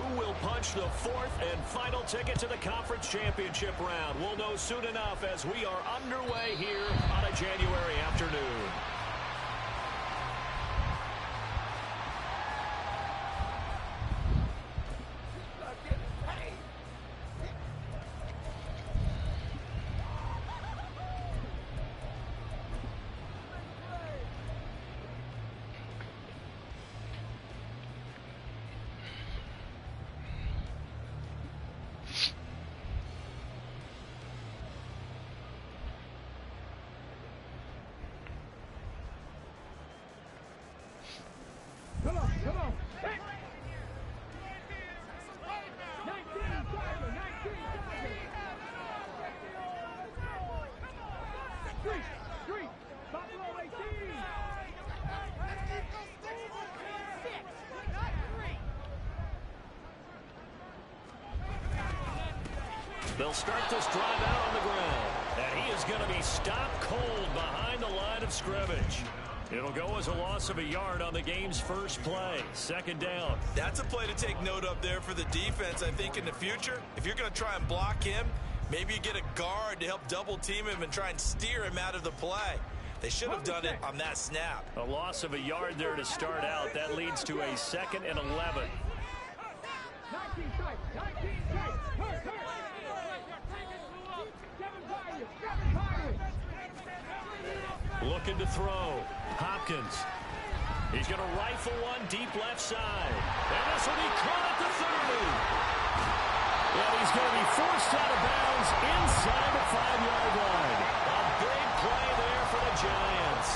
who will punch the fourth and final ticket to the conference championship round? We'll know soon enough as we are underway here on a January afternoon. Come on. Street. Buffalo 18. They'll start this drive out on the ground. And he is going to be stopped cold behind the line of scrimmage. It'll go as a loss of a yard on the game's first play. Second down. That's a play to take note of there for the defense. I think in the future, if you're going to try and block him, maybe you get a guard to help double team him and try and steer him out of the play. They should have done it on that snap. A loss of a yard there to start out. That leads to a 2nd and 11. 19 strikes. Hurt. Looking to throw. Hopkins. He's going to rifle one deep left side. And this will be caught at the 30. And he's going to be forced out of bounds inside the 5-yard line. A big play there for the Giants.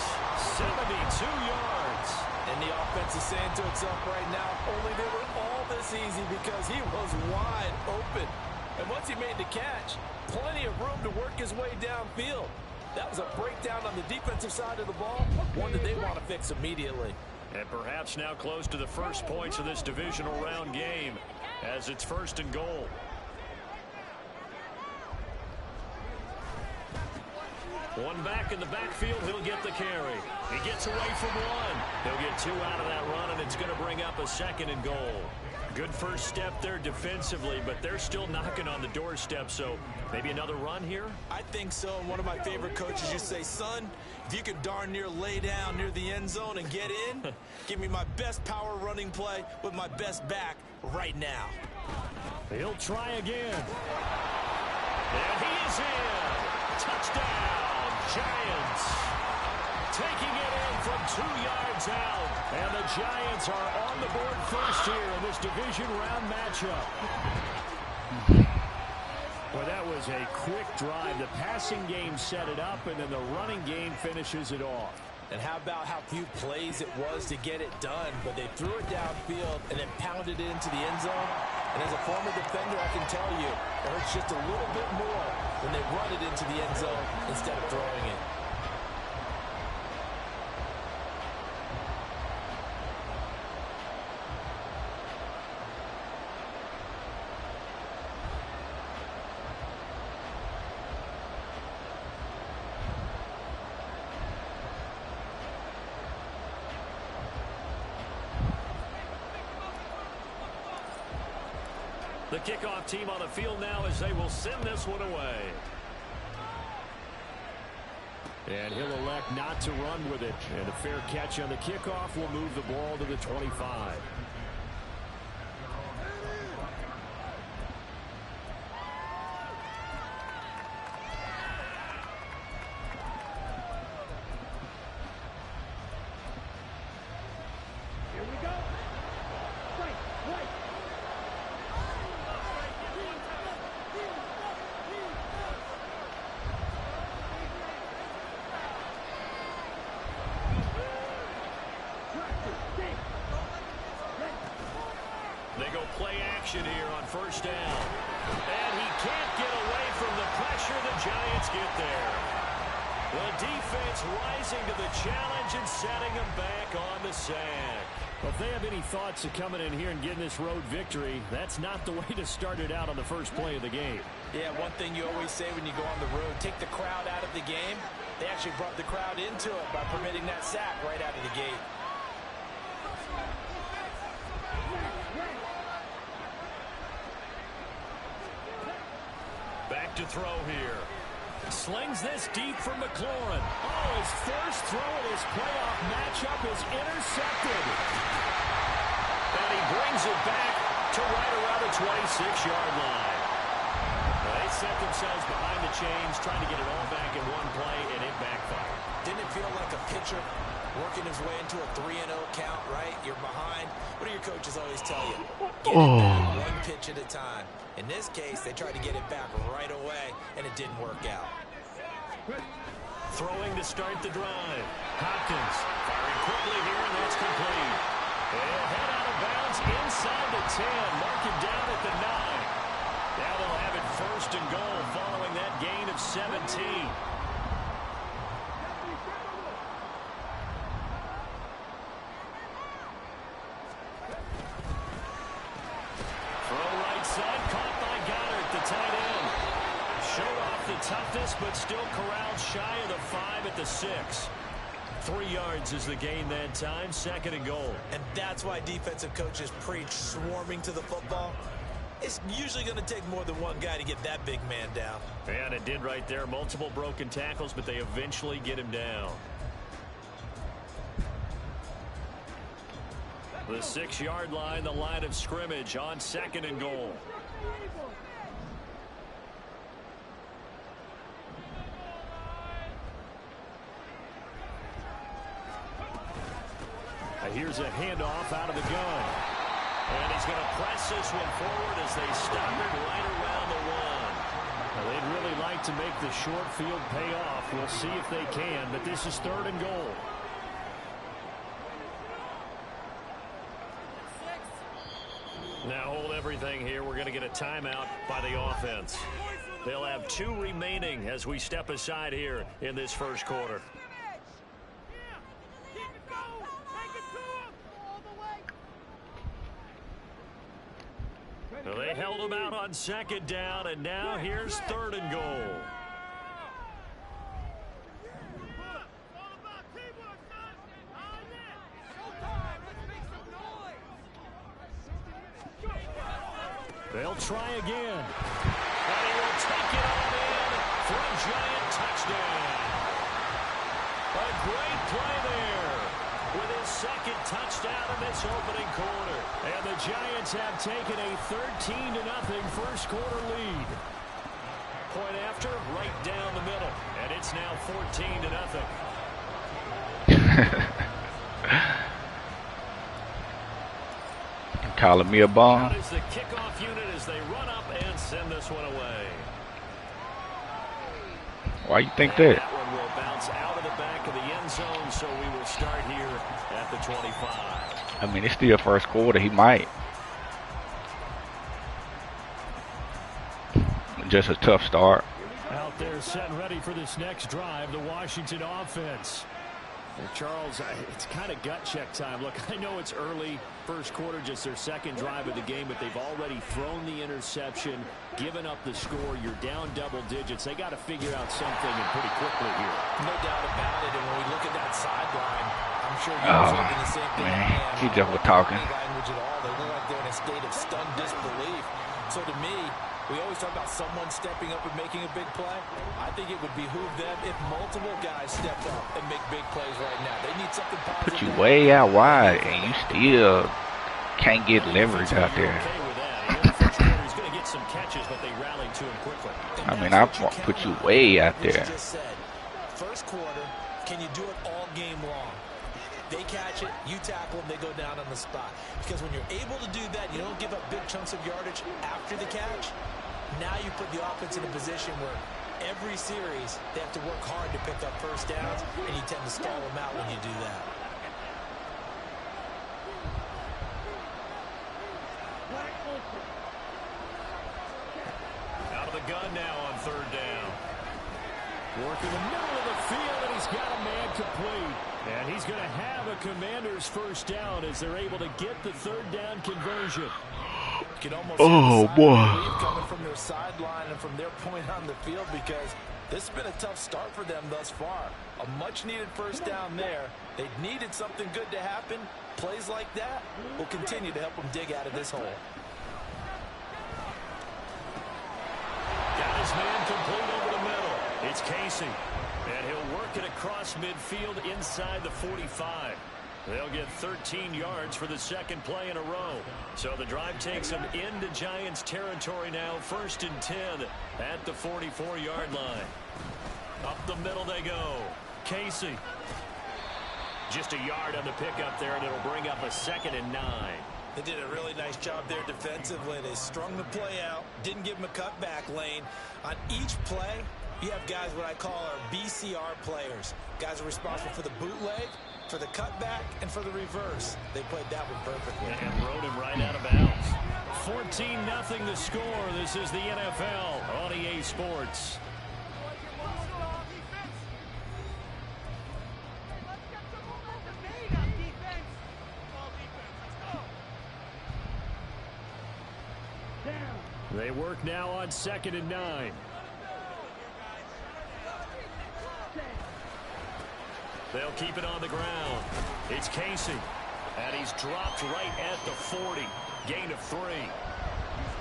72 yards. And the offense is saying to itself right now, only they were all this easy because he was wide open. And once he made the catch, plenty of room to work his way downfield. That was a breakdown on the defensive side of the ball, one that they want to fix immediately. And perhaps now close to the first points of this divisional round game as it's 1st and goal. One back in the backfield, he'll get the carry. He gets away from one. He'll get 2 out of that run, and it's going to bring up a 2nd and goal. Good first step there defensively, but they're still knocking on the doorstep, so maybe another run here? I think so. And one of my favorite coaches used to say, son, if you can darn near lay down near the end zone and get in, give me my best power running play with my best back right now. He'll try again. And he is in. Touchdown, Giants. Taking it in from 2 yards out. And the Giants are on the board first here in this division round matchup. Well, that was a quick drive. The passing game set it up, and then the running game finishes it off. And how about how few plays it was to get it done, but they threw it downfield and then pounded it into the end zone. And as a former defender, I can tell you, it hurts just a little bit more when they run it into the end zone instead of throwing it. The kickoff team on the field now as they will send this one away. And he'll elect not to run with it. And a fair catch on the kickoff will move the ball to the 25. They go play action here on first down. And he can't get away from the pressure. The Giants get there. The defense rising to the challenge and setting them back on the sack. Well, if they have any thoughts of coming in here and getting this road victory, that's not the way to start it out on the first play of the game. Yeah, one thing you always say when you go on the road, take the crowd out of the game. They actually brought the crowd into it by permitting that sack right out of the gate. back to throw here. Slings this deep from McLaurin. Oh, his first throw in his playoff matchup is intercepted. And he brings it back to right around the 26-yard line. They set themselves behind the chains, trying to get it all back in one play, and it backfired. Didn't it feel like a pitcher working his way into a 3-0 count, right? You're behind. What do your coaches always tell you? Get it back one pitch at a time. In this case, they tried to get it back right away, and it didn't work out. Throwing to start the drive. Hopkins firing quickly here, and that's complete. They'll head out of bounds inside the 10. Mark him down at the 9. Now they'll have it first and goal following that gain of 17. Toughness, but still corralled shy of the 5 at the 6. 3 yards is the gain that time, 2nd and goal. And that's why defensive coaches preach swarming to the football. It's usually going to take more than one guy to get that big man down. And it did right there. Multiple broken tackles, but they eventually get him down. The 6-yard line, the line of scrimmage on 2nd and goal. Here's a handoff out of the gun. And he's going to press this one forward as they stop it right around the 1. Now, they'd really like to make the short field pay off. We'll see if they can, but this is 3rd and goal. Now hold everything here. We're going to get a timeout by the offense. They'll have 2 remaining as we step aside here in this first quarter. Well, they held him out on 2nd down, and now here's 3rd and goal. They'll try again. And he will take it on in for a giant touchdown. A great play there with his 2nd touchdown in this opening quarter. And the Giants have taken a 13-0 first quarter lead. Point after, right down the middle. And it's now 14-0. Calling me a bomb. Out is the kickoff unit as they run up and send this one away. Why you think that? That one will bounce out of the back of the end zone, so we will start here at the 25. I mean, it's still first quarter. He might. Just a tough start. Out there set and ready for this next drive, the Washington offense. And Charles, it's kind of gut check time. Look, I know it's early, first quarter, just their 2nd drive of the game, but they've already thrown the interception, given up the score. You're down double digits. They got to figure out something and pretty quickly here. No doubt about it. And when we look at that sideline, I'm sure you're thinking the same thing. Man, he just was talking. Language at all. They look like they're in a state of stunned disbelief. So to me, we always talk about someone stepping up and making a big play. I think it would behoove them if multiple guys stepped up and make big plays right now. They need something positive. Put you way out wide, and you still can't get leverage out there. He's going to get some catches, but they rallied to him quickly. I mean, I put you way out there. First quarter, can you do it all game long? They catch it, you tackle them, they go down on the spot. Because when you're able to do that, you don't give up big chunks of yardage after the catch. Now you put the offense in a position where every series they have to work hard to pick up first downs, and you tend to stall them out when you do that. Out of the gun now on 3rd down. Working the middle of the field, and he's got a man complete. And he's going to have a Commander's first down as they're able to get the 3rd down conversion. Oh, boy. Coming from their sideline and from their point on the field, because this has been a tough start for them thus far. A much-needed first down there. They needed something good to happen. Plays like that will continue to help them dig out of this hole. Got his man It's Casey. And he'll work it across midfield inside the 45. They'll get 13 yards for the second play in a row. So the drive takes them into Giants territory now. 1st and 10 at the 44-yard line. Up the middle they go. Casey. Just a yard on the pickup there, and it'll bring up a 2nd and 9. They did a really nice job there defensively. They strung the play out, didn't give him a cutback lane. On each play, you have guys what I call our BCR players. Guys are responsible for the bootleg, for the cutback, and for the reverse. They played that one perfectly. And rode him right out of bounds. 14-0 the score. This is the NFL on EA Sports. They work now on 2nd and 9. They'll keep it on the ground. It's Casey. And he's dropped right at the 40. Gain of 3.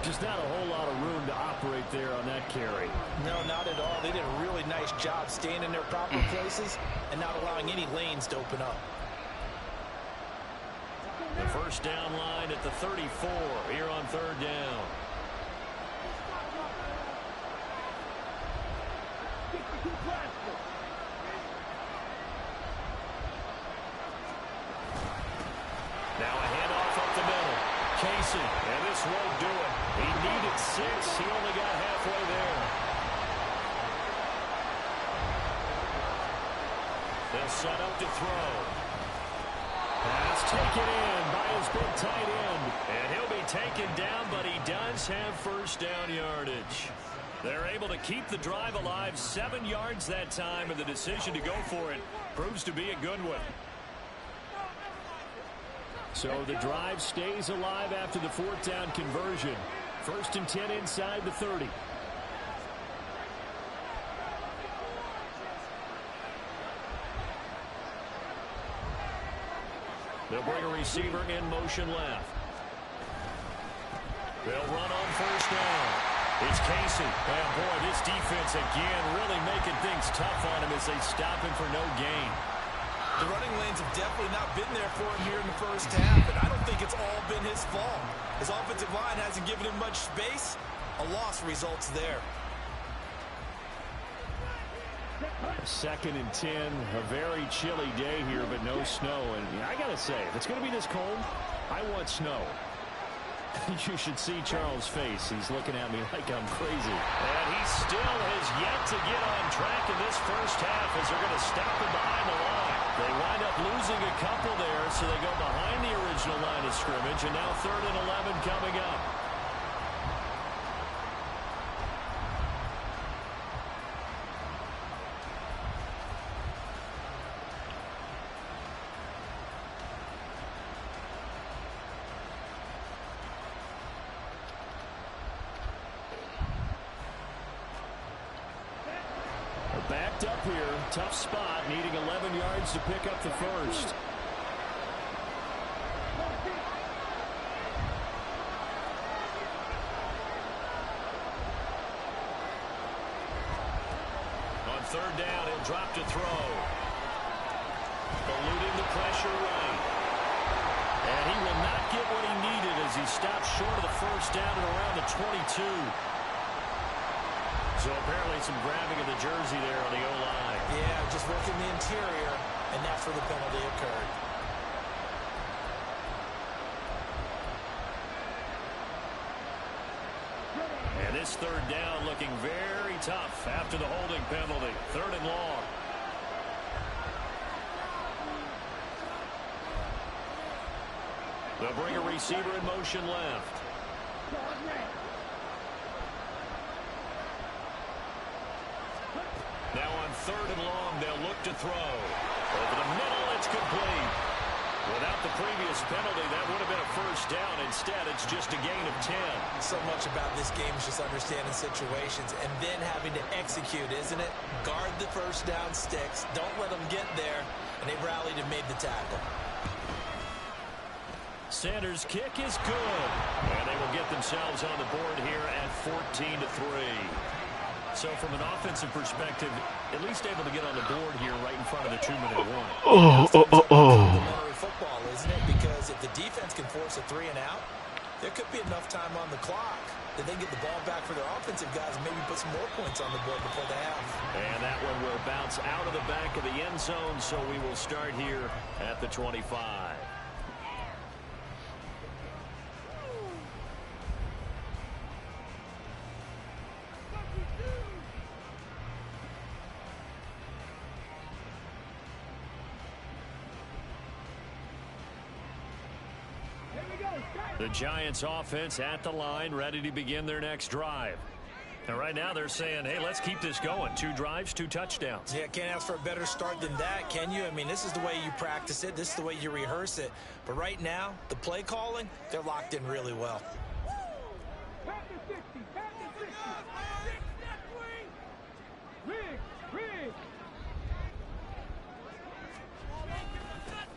Just not a whole lot of room to operate there on that carry. No, not at all. They did a really nice job staying in their proper places and not allowing any lanes to open up. The first down line at the 34 here on 3rd down. Now a handoff up the middle. Casey, and this won't do it. He needed 6. He only got halfway there. They'll set up to throw. Pass taken in by his big tight end. And he'll be taken down, but he does have 1st down yardage. They're able to keep the drive alive. 7 yards that time, and the decision to go for it proves to be a good one. So the drive stays alive after the 4th down conversion. 1st and 10 inside the 30. They'll bring a receiver in motion left. They'll run on 1st down. It's Casey. And boy, this defense again really making things tough on him as they stop him for no gain. The running lanes have definitely not been there for him here in the 1st half, and I don't think it's all been his fault. His offensive line hasn't given him much space. A loss results there. 2nd and 10, a very chilly day here, but no snow. And I got to say, if it's going to be this cold, I want snow. You should see Charles' face. He's looking at me like I'm crazy. And he still has yet to get on track in this 1st half as they're going to stop him behind the line. They wind up losing a couple there, so they go behind the original line of scrimmage, and now 3rd and 11 coming up. Backed up here, tough spot, needing 11 yards to pick up the 1st. On 3rd down, he'll drop to throw. Eluding the pressure right. And he will not get what he needed as he stops short of the 1st down at around the 22. So apparently some grabbing of the jersey there on the O-line. Yeah, just working the interior, and that's where the penalty occurred. And this 3rd down looking very tough after the holding penalty. 3rd and long. They'll bring a receiver in motion left. Now on 3rd and long, they'll look to throw. Over the middle, it's complete. Without the previous penalty, that would have been a 1st down. Instead, it's just a gain of 10. So much about this game is just understanding situations and then having to execute, isn't it? Guard the 1st down sticks. Don't let them get there. And they rallied and made the tackle. Sanders' kick is good. And they will get themselves on the board here at 14-3. So from an offensive perspective, at least able to get on the board here right in front of the 2-minute warning. Complimentary football, isn't it? Because if the defense can force a 3 and out, there could be enough time on the clock that they get the ball back for their offensive guys and maybe put some more points on the board before the half. And that one will bounce out of the back of the end zone, so we will start here at the 25. The Giants offense at the line, ready to begin their next drive. And right now they're saying, hey, let's keep this going. 2 drives, 2 touchdowns. Yeah, can't ask for a better start than that, can you? I mean, this is the way you practice it. This is the way you rehearse it. But right now, the play calling, they're locked in really well.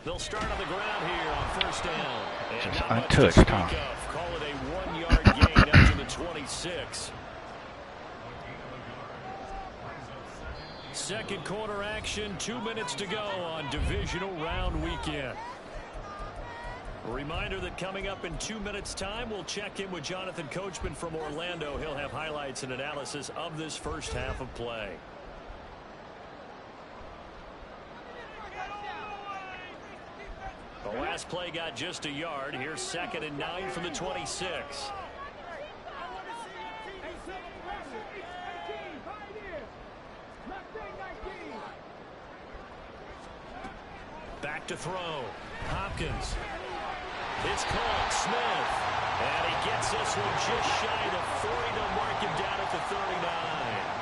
They'll start on the ground here on first down. And just not much untouched, to speak huh? of. Call it a 1-yard gain up to the 26. Second quarter action, 2 minutes to go on divisional round weekend. A reminder that coming up in 2 minutes time, we'll check in with Jonathan Coachman from Orlando. He'll have highlights and analysis of this first half of play. The last play got just a yard. Here's 2nd and 9 from the 26. Back to throw. Hopkins. It's caught. Smith. And he gets this one just shy of 40 to mark him down at the 39.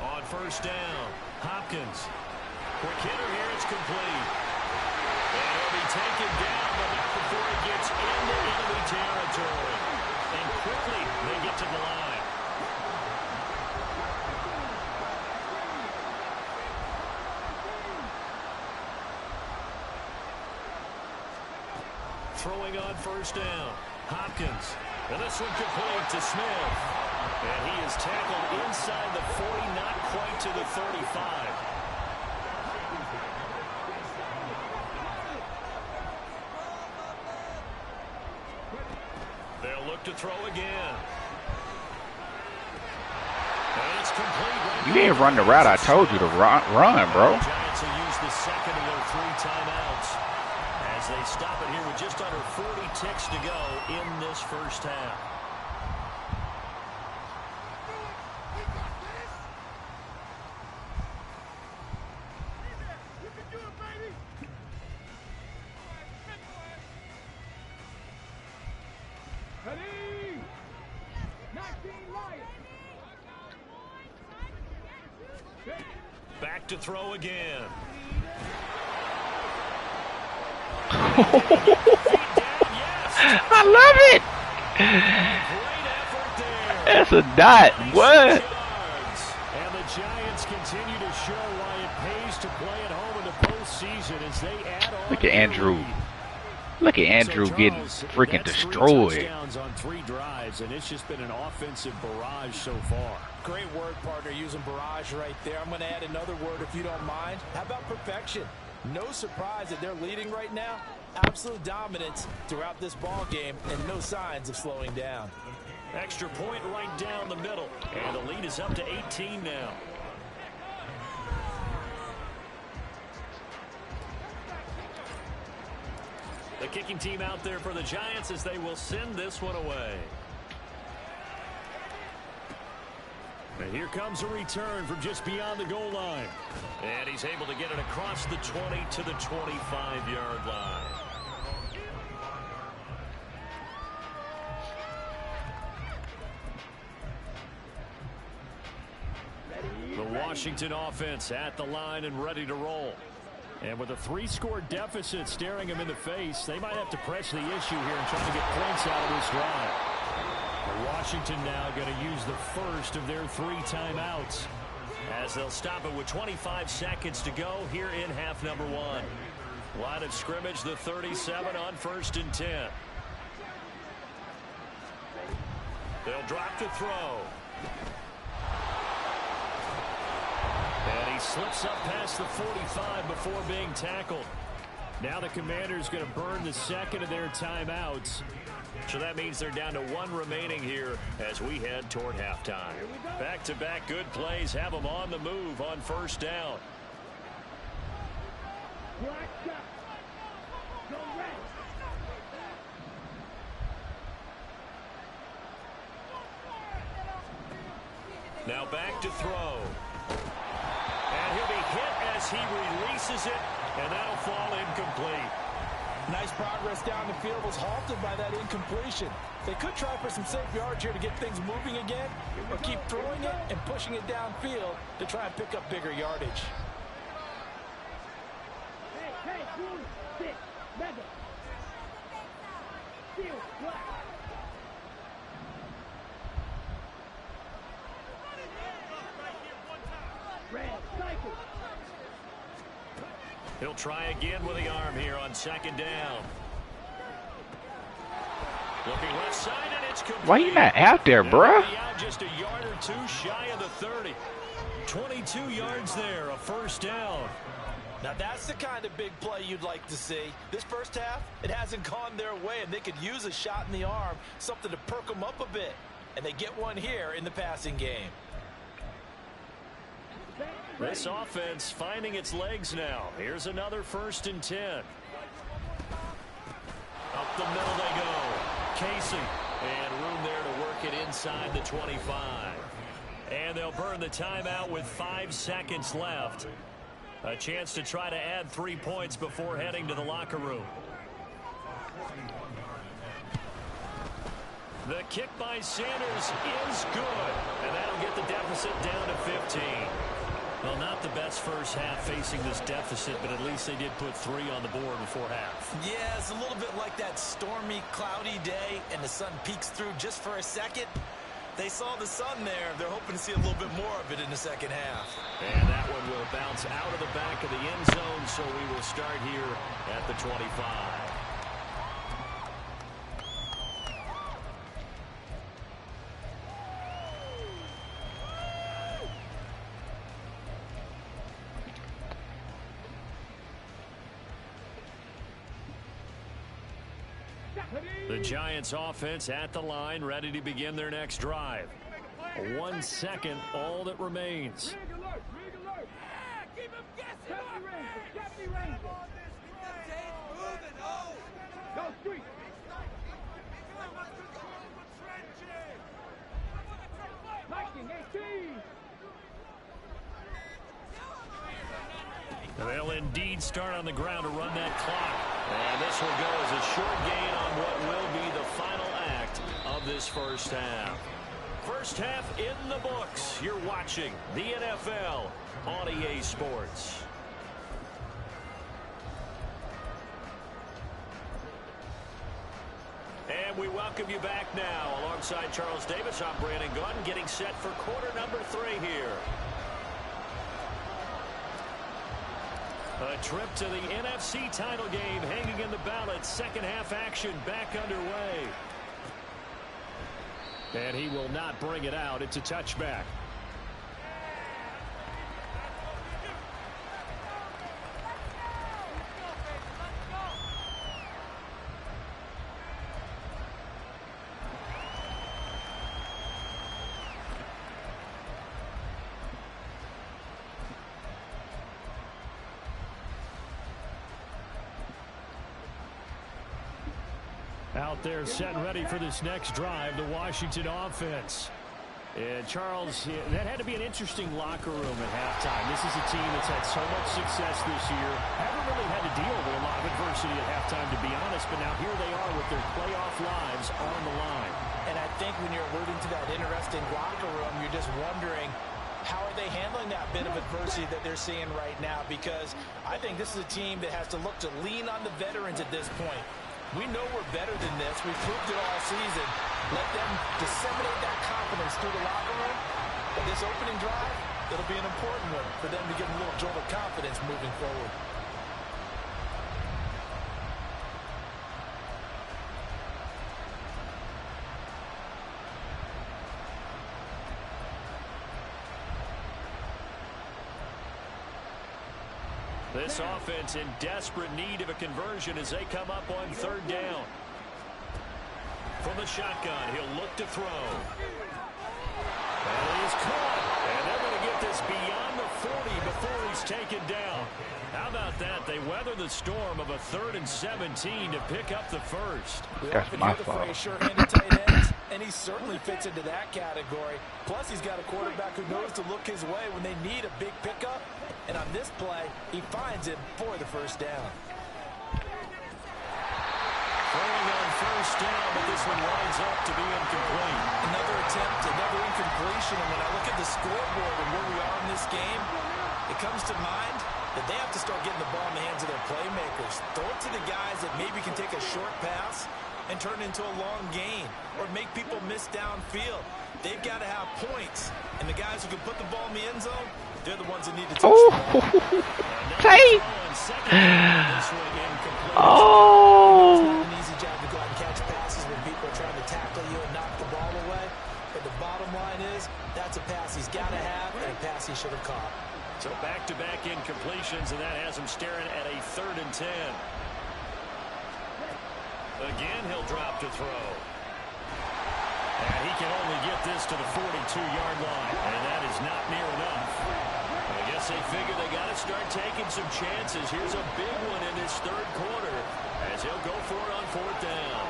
On first down, Hopkins. Quick hitter here, it's complete. And he'll be taken down, but not before he gets into enemy territory. And quickly, they get to the line. Throwing on first down, Hopkins. And this one complete to Smith. And he is tackled inside the 40, not quite to the 35. They'll look to throw again. And it's complete. Right, You didn't run the route I told you to run, bro. The Giants will use the second of their 3 timeouts as they stop it here with just under 40 ticks to go in this first half. Back to throw again. I love it. That's a dot. What? And the Giants continue to show why it pays to play at home in the postseason as they add on. Look at Andrew. Look at Andrew getting freaking destroyed. 3 touchdowns on 3 drives, and it's just been an offensive barrage so far. Great word, partner, using barrage right there. I'm going to add another word if you don't mind. How about perfection? No surprise that they're leading right now. Absolute dominance throughout this ball game and no signs of slowing down. Extra point right down the middle, and the lead is up to 18 now. The kicking team out there for the Giants as they will send this one away. And here comes a return from just beyond the goal line. And he's able to get it across the 20 to the 25-yard line. The Washington offense at the line and ready to roll. And with a 3-score deficit staring them in the face, they might have to press the issue here and try to get points out of this drive. Washington now going to use the first of their 3 timeouts as they'll stop it with 25 seconds to go here in half number 1. Line of scrimmage, the 37 on 1st and 10. They'll drop to throw. And he slips up past the 45 before being tackled. Now the Commanders going to burn the second of their timeouts. So that means they're down to 1 remaining here as we head toward halftime. Back-to-back good plays have them on the move on 1st down. Now back to throw. And he'll be hit as he releases it, and that'll fall incomplete. Nice progress down the field was halted by that incompletion. They could try for some safe yards here to get things moving again, or keep throwing it and pushing it downfield to try and pick up bigger yardage. He'll try again with the arm here on 2nd down. Looking left side, and it's complete. Why you not out there, bruh? Just a yard or 2 shy of the 30. 22 yards there, a 1st down. Now that's the kind of big play you'd like to see. This first half, it hasn't gone their way, and they could use a shot in the arm, something to perk them up a bit. And they get one here in the passing game. This offense finding its legs now. Here's another 1st and 10. Up the middle they go. Casey, and room there to work it inside the 25. And they'll burn the timeout with 5 seconds left. A chance to try to add 3 points before heading to the locker room. The kick by Sanders is good, and that'll get the deficit down to 15. Well, not the best first half facing this deficit, but at least they did put 3 on the board before half. Yeah, it's a little bit like that stormy, cloudy day, and the sun peeks through just for a second. They saw the sun there. They're hoping to see a little bit more of it in the second half. And that one will bounce out of the back of the end zone, so we will start here at the 25. The Giants offense at the line, ready to begin their next drive. 1 second, all that remains. They'll indeed start on the ground to run that clock. And this will go as a short gain on what will be the final act of this first half. First half in the books. You're watching the NFL on EA Sports. And we welcome you back now. Alongside Charles Davis, I'm Brandon Gunn, getting set for quarter number 3 here. A trip to the NFC title game hanging in the balance. Second half action back underway. And he will not bring it out. It's a touchback. Out there set and ready for this next drive, the Washington offense. And Charles, that had to be an interesting locker room at halftime. This is a team that's had so much success this year. Haven't really had to deal with a lot of adversity at halftime, to be honest, but now here they are with their playoff lives on the line. And I think when you're alluding to that interesting locker room, you're just wondering, how are they handling that bit of adversity that they're seeing right now? Because I think this is a team that has to look to lean on the veterans at this point. We know we're better than this. We've proved it all season. Let them disseminate that confidence through the locker room. But this opening drive, it'll be an important one for them to get a little jolt of confidence moving forward. This offense in desperate need of a conversion as they come up on third down. From the shotgun, he'll look to throw. And he's caught. And they're going to get this beyond the 40 before he's taken down. How about that? They weather the storm of a 3rd and 17 to pick up the first. That's my fault. Sure-handed tight ends, and he certainly fits into that category. Plus, he's got a quarterback who knows to look his way when they need a big pickup. And on this play, he finds him for the first down. Throwing on first down, but this one winds up to be incomplete. Another attempt, another incompletion. And when I look at the scoreboard and where we are in this game, it comes to mind that they have to start getting the ball in the hands of their playmakers. Throw it to the guys that maybe can take a short pass and turn it into a long gain or make people miss downfield. They've got to have points. And the guys who can put the ball in the end zone, they're the ones that need to touch the ball. Say. Oh. It's not an easy job to go out and catch passes when people are trying to tackle you and knock the ball away. But the bottom line is that's a pass he's got to have and a pass he should have caught. So back-to-back incompletions, and that has him staring at a 3rd and 10. Again, he'll drop to throw. And he can only get this to the 42-yard line, and that is not near enough. I guess they figure they got to start taking some chances. Here's a big one in this 3rd quarter as he'll go for it on 4th down.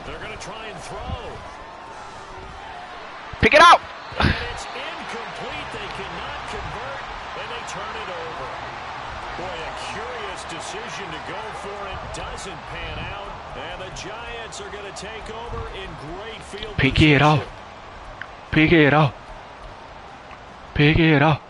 They're going to try and throw. Pick it out. And it's incomplete. They cannot convert, and they turn it over. Boy, a curious decision to go for it. Doesn't pan out, and the Giants are going to take over in great field position. Pick it up. Pick it up. Pick it up.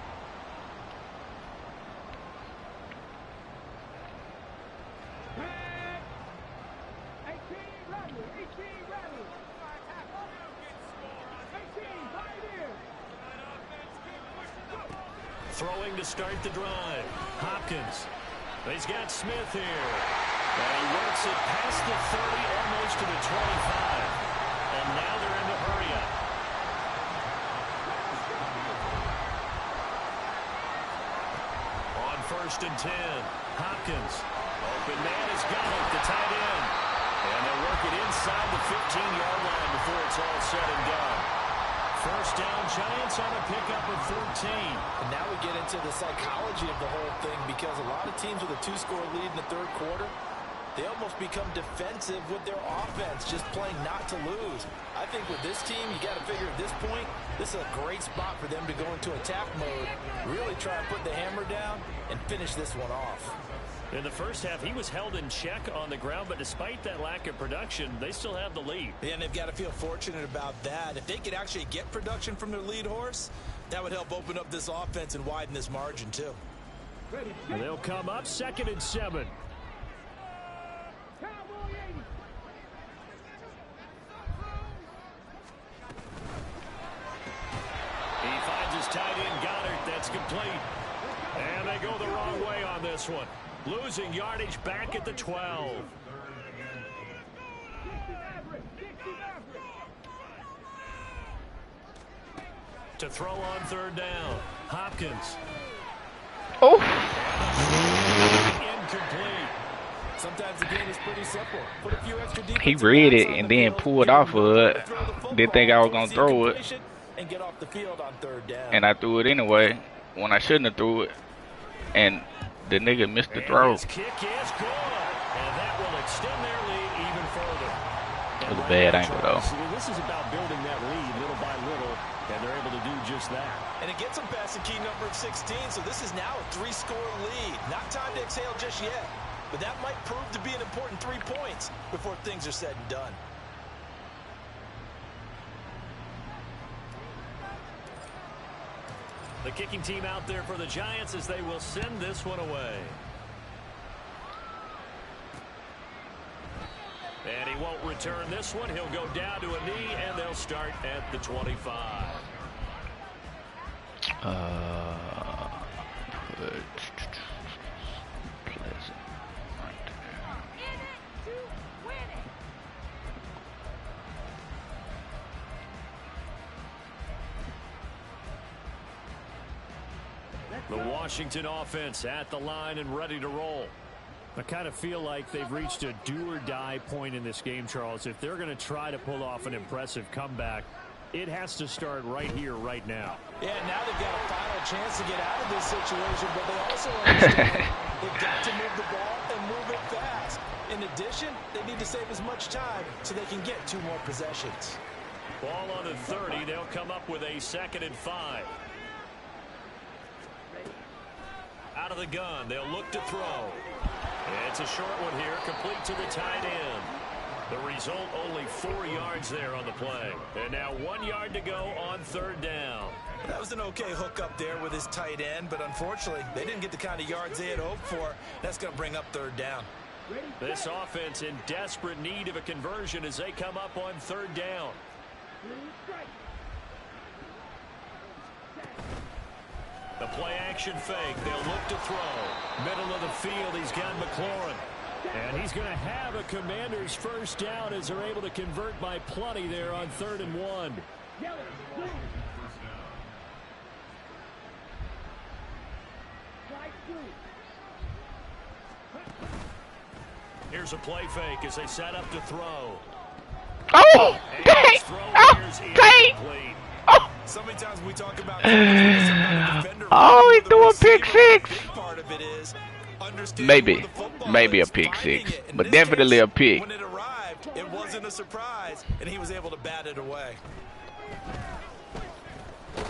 Throwing to start the drive. Hopkins. He's got Smith here. And he works it past the 30, almost to the 25. And now they're in the hurry up. On 1st and 10. Hopkins. Open man has got it. The tight end. And they'll work it inside the 15-yard line before it's all said and done. First down, Giants on a pickup of 14. And now we get into the psychology of the whole thing because a lot of teams with a 2-score lead in the 3rd quarter, they almost become defensive with their offense, just playing not to lose. I think with this team, you got to figure at this point, this is a great spot for them to go into attack mode, really try and put the hammer down and finish this one off. In the first half, he was held in check on the ground, but despite that lack of production, they still have the lead. Yeah, and they've got to feel fortunate about that. If they could actually get production from their lead horse, that would help open up this offense and widen this margin, too. And they'll come up 2nd and 7. He finds his tight end, Goddard. That's complete. And they go the wrong way on this one. Losing yardage back at the 12. To throw on 3rd down. Hopkins. Oh. Incomplete. Sometimes the game is pretty simple. Put a few extra He read it and then pulled off of it. Didn't think I was going to throw it. And get off the field on 3rd down. And I threw it anyway when I shouldn't have threw it. And the nigga missed the throw. His kick is good. And that will extend their lead even further. It was a bad angle, though. This is about building that lead little by little, and they're able to do just that. And it gets them past the key number of 16, so this is now a 3-score lead. Not time to exhale just yet, but that might prove to be an important 3 points before things are said and done. The kicking team out there for the Giants as they will send this one away. And he won't return this one. He'll go down to a knee, and they'll start at the 25. Pleasant right there. The Washington offense at the line and ready to roll. I kind of feel like they've reached a do-or-die point in this game, Charles. If they're going to try to pull off an impressive comeback, it has to start right here, right now. Yeah, now they've got a final chance to get out of this situation, but they also understand they've got to move the ball and move it fast. In addition, they need to save as much time so they can get 2 more possessions. Ball on the 30. They'll come up with a 2nd and 5. Out of the gun. They'll look to throw. It's a short one here, complete to the tight end. The result, only 4 yards there on the play. And now 1 yard to go on 3rd down. That was an okay hook up there with his tight end, but unfortunately, they didn't get the kind of yards they had hoped for. That's going to bring up 3rd down. This offense in desperate need of a conversion as they come up on 3rd down. The play action fake. They'll look to throw. Middle of the field, he's got McLaurin. And he's going to have a Commander's 1st down as they're able to convert by plenty there on 3rd and 1. Here's a play fake as they set up to throw. Oh, dang! Oh, dang! Oh, So many times we talk about oh, he threw a pick 6. part of it is Maybe a pick 6, but definitely a pick. When it arrived, it wasn't a surprise, and he was able to bat it away. And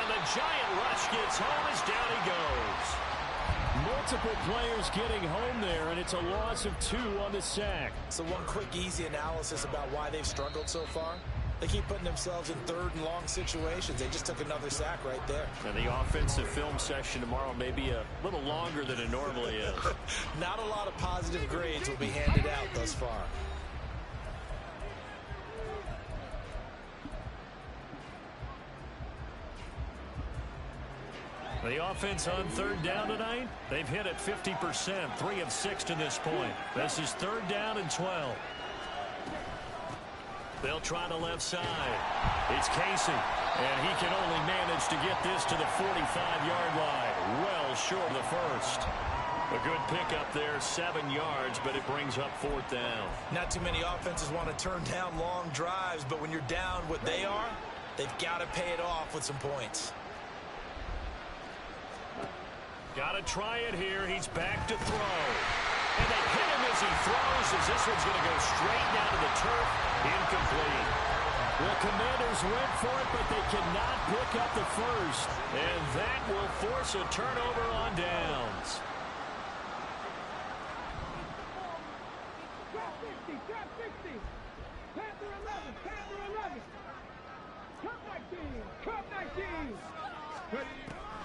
the giant rush gets home as down he goes. Multiple players getting home there, and it's a loss of 2 on the sack. So one quick, easy analysis about why they've struggled so far. They keep putting themselves in 3rd and long situations. They just took another sack right there. And the offensive film session tomorrow may be a little longer than it normally is. Not a lot of positive grades will be handed out thus far. The offense on 3rd down tonight, they've hit it 50%, 3 of 6 to this point. This is 3rd down and 12. They'll try the left side. It's Casey, and he can only manage to get this to the 45-yard line. Well short of the 1st. A good pickup there, 7 yards, but it brings up 4th down. Not too many offenses want to turn down long drives, but when you're down what they are, they've got to pay it off with some points. Got to try it here. He's back to throw. And they hit him as he throws, as this one's going to go straight down to the turf. Incomplete. Well, Commanders went for it, but they cannot pick up the 1st. And that will force a turnover on downs. Drop 60, drop 60. Panther 11, Panther 11. Cup 19, Cup 19.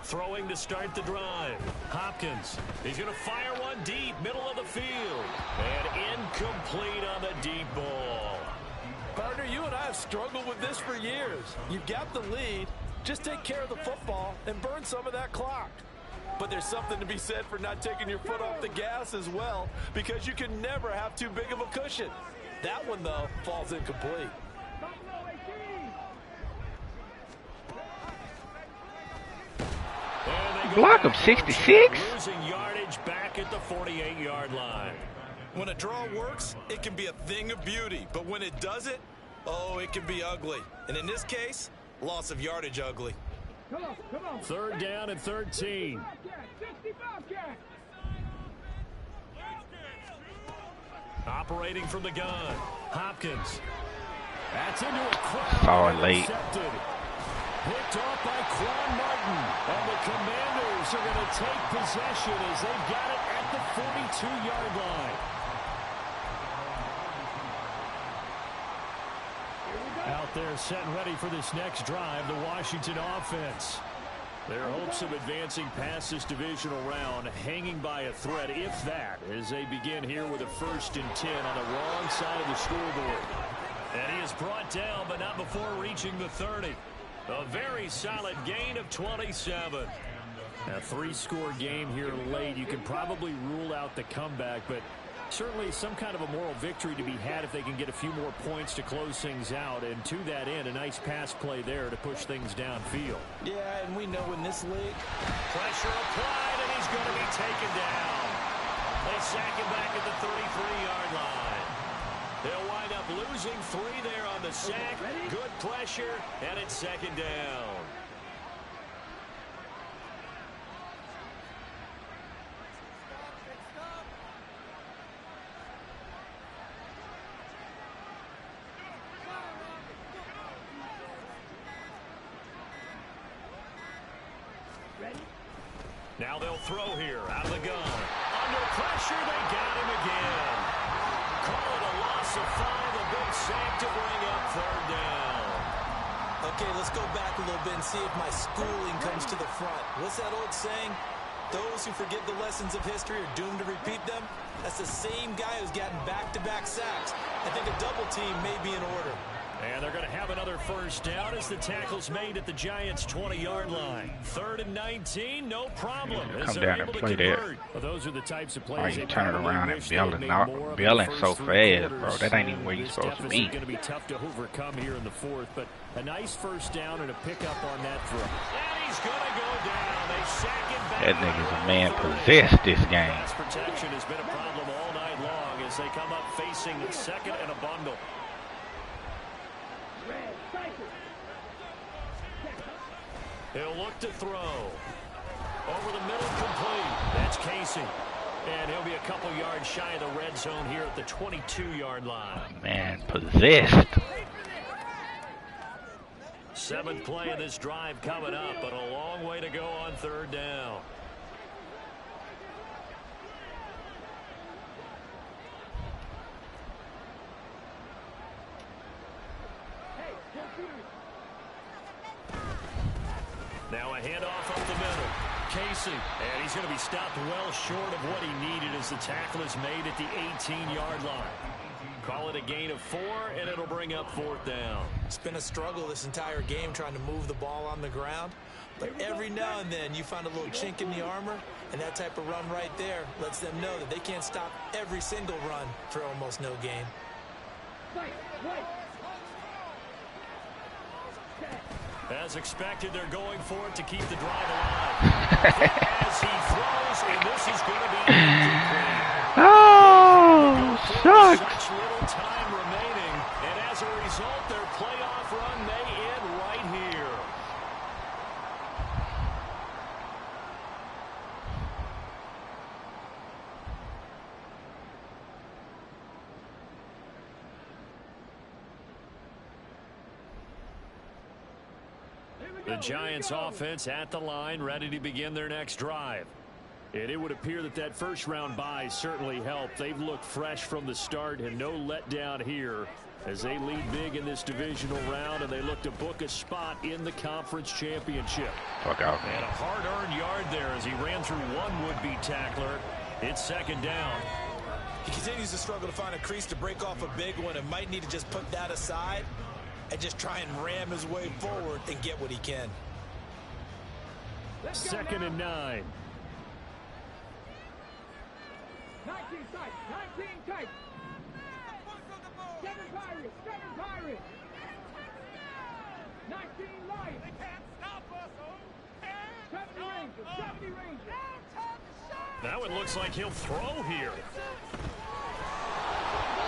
Throwing to start the drive. Hopkins. He's going to fire one deep, middle of the field. And incomplete on the deep ball. Partner, you and I have struggled with this for years. You've got the lead. Just take care of the football and burn some of that clock. But there's something to be said for not taking your foot off the gas as well, because you can never have too big of a cushion. That one, though, falls incomplete. Block of 66? Losing yardage back at the 48-yard line. When a draw works, it can be a thing of beauty. But when it doesn't, oh, it can be ugly. And in this case, loss of yardage ugly. Come on, come on. 3rd down and 13. 65 cat. Operating from the gun. Hopkins. That's into a crowd. Saw it late. Intercepted. Picked off by Quan Martin. And the Commanders are going to take possession as they've got it at the 42-yard line. Out there set and ready for this next drive, the Washington offense. Their hopes of advancing past this divisional round hanging by a thread, if that, as they begin here with a 1st and 10 on the wrong side of the scoreboard. And he is brought down, but not before reaching the 30. A very solid gain of 27. A 3-score game here late. You can probably rule out the comeback, but Certainly some kind of a moral victory to be had if they can get a few more points to close things out. And to that end, a nice pass play there to push things downfield. Yeah, and we know in this league. Pressure applied, and he's going to be taken down. They sack him back at the 33-yard line. They'll wind up losing 3 there on the sack. Good pressure, and it's second down. Now they'll throw here out of the gun. Under pressure, they got him again. Call it a loss of 5, a big sack to bring up third down. Okay, let's go back a little bit and see if my schooling comes to the front. What's that old saying? Those who forget the lessons of history are doomed to repeat them. That's the same guy who's gotten back-to-back sacks. I think a double team may be in order. And they're going to have another first down as the tackle's made at the Giants' 20-yard line. 3rd and 19, no problem. Come down and play that. Well, those are the types of plays. Why you turn it around and bailing so fast, bro? That ain't even where you're supposed to be. It's going to be tough to overcome here in the 4th, but a nice first down and a pickup on that throw. And he's going to go down. They sack him back. That nigga's a man possessed this game. Pass protection has been a problem all night long as they come up facing second and a bundle. He'll look to throw. Over the middle, complete. That's Casey. And he'll be a couple yards shy of the red zone here at the 22-yard line. Man, possessed. 7th play of this drive coming up, but a long way to go on 3rd down. Now a handoff up the middle. Casey, and he's going to be stopped well short of what he needed as the tackle is made at the 18-yard line. Call it a gain of 4, and it'll bring up 4th down. It's been a struggle this entire game trying to move the ball on the ground. But every now and then you find a little chink in the armor, and that type of run right there lets them know that they can't stop every single run for almost no gain. As expected, they're going for it to keep the drive alive. As he throws, and this is going to be incomplete. Oh, sucks. Such little time remaining, and as a result, their playoff run may end right here. The Giants offense at the line, ready to begin their next drive. And it would appear that that first-round bye certainly helped. They've looked fresh from the start and no letdown here as they lead big in this divisional round, and they look to book a spot in the conference championship. Fuck out. And a hard-earned yard there as he ran through one would-be tackler. It's second down. He continues to struggle to find a crease to break off a big one and might need to just put that aside and just try and ram his way forward and get what he can. 2nd and 9. 19 tight, 19 tight. 7 Pirates, 7 Pirates. 19 Lions. They can't stop us. 70 Rangers, 70 Rangers. Now it looks like he'll throw here.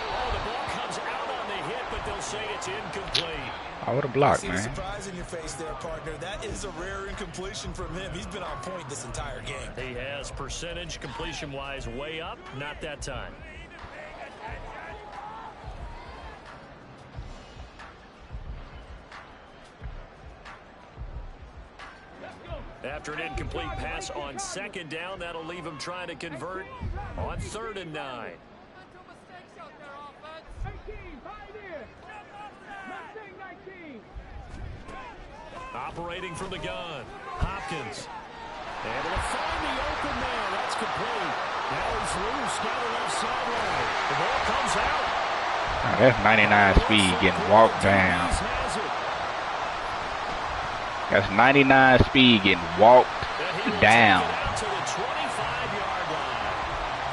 Oh, the ball comes out on the hit, but they'll say it's incomplete. I would have blocked, See man. the surprise in your face there, partner. That is a rare incompletion from him. He's been on point this entire game. He has percentage completion-wise way up. Not that time. After an incomplete pass on 2nd down, that'll leave him trying to convert on 3rd and 9. 18, Pioneer. 19. Operating from the gun. Hopkins. Able to find the open man. That's complete. Now he's loose down the left sideline. The ball comes out. Now that's 99 speed getting walked down. That's 99 speed getting walked down. To the 25-yard line.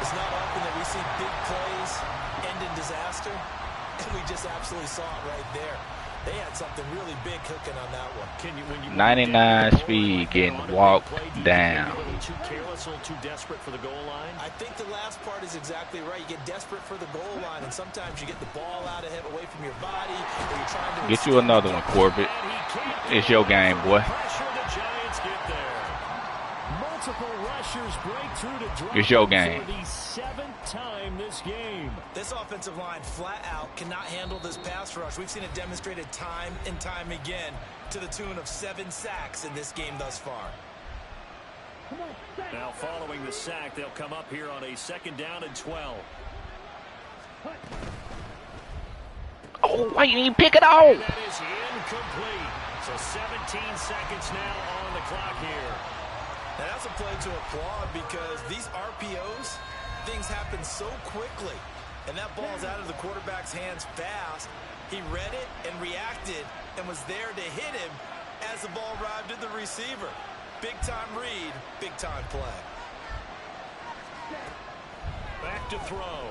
It's not often that we see big plays saw it right there. They had something really big cooking on that one. 99 speed getting walked down. Too careless, a little too desperate for the goal line. I think the last part is exactly right. You get desperate for the goal line, and sometimes you get the ball out of it, away from your body, or you're trying to get you another one, Corbett. It's your game, boy. Pressure, the Giants get there. Multiple rushers break through to drop It's your game. for the 7th time this game. This offensive line flat out cannot handle this pass rush. We've seen it demonstrated time and time again to the tune of 7 sacks in this game thus far. Now following the sack, they'll come up here on a 2nd down and 12. Oh, why you didn't pick it off? And that is incomplete. So 17 seconds now on the clock here. Now that's a play to applaud because these RPOs, things happen so quickly. And that ball's out of the quarterback's hands fast. He read it and reacted and was there to hit him as the ball arrived at the receiver. Big-time read, big-time play. Back to throw.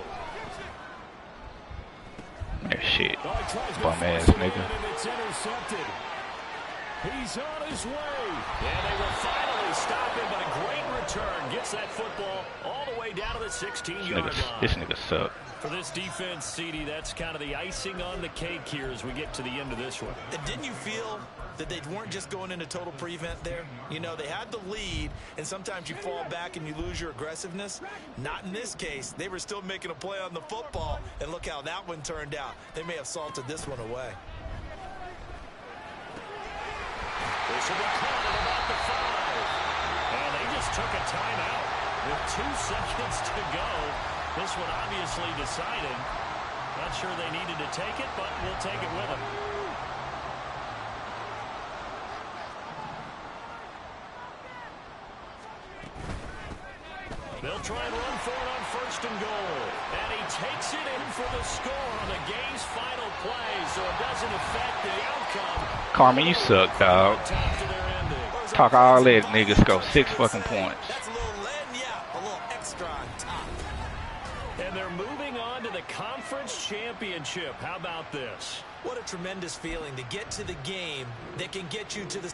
That shit. Bum ass nigga. It's intercepted. He's on his way. And they will finally stop him, but a great return. Gets that football all the way down to the 16-yard line. This nigga suck. For this defense, CD, that's kind of the icing on the cake here as we get to the end of this one. And didn't you feel that they weren't just going into total prevent there? You know, they had the lead, and sometimes you fall back and you lose your aggressiveness. Not in this case. They were still making a play on the football, and look how that one turned out. They may have salted this one away. This will be called at about the 5. And they just took a timeout with 2 seconds to go. This one obviously decided. Not sure they needed to take it, but we'll take it with them. They'll try and run for it on 1st and goal. And he takes it in for the score on the game's final play, so it doesn't affect the outcome. Carmen, you suck, dog. Talk all that, niggas go 6 fucking points. That's a little lead, yeah, a little extra on top. And they're moving on to the conference championship. How about this? What a tremendous feeling to get to the game that can get you to the